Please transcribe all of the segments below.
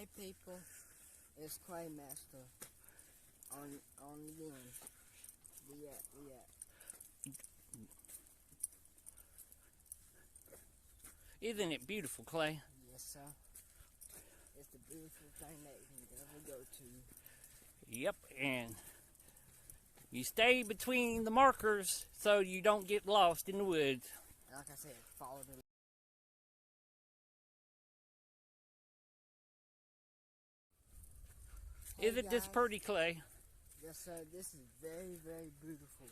Hey people, it's Clay Master on again. We at. Isn't it beautiful, Clay? Yes, sir. It's the beautiful thing that you can ever go to. Yep, and you stay between the markers so you don't get lost in the woods. Like I said, follow the. Hey Isn't this guys. pretty, Clay? Yes, sir. This is very, very beautiful.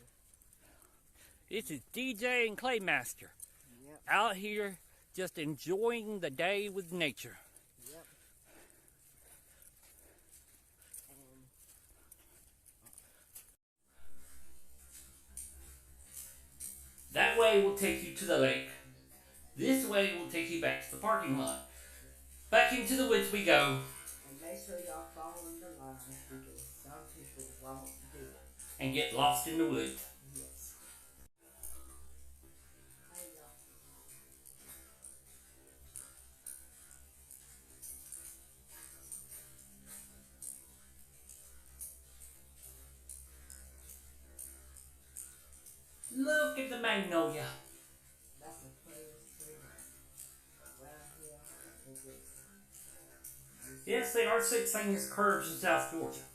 This is DJ and Clay Master Yep. out here just enjoying the day with nature. Yep. And That way will take you to the lake. This way will take you back to the parking lot. Back into the woods we go. and make sure y'all follow the line because some people won't do it. And get lost in the woods. Yes. Hey y'all. Look at the magnolia. That's the prettiest tree around here. Yes, they are 6 famous curves in South Georgia.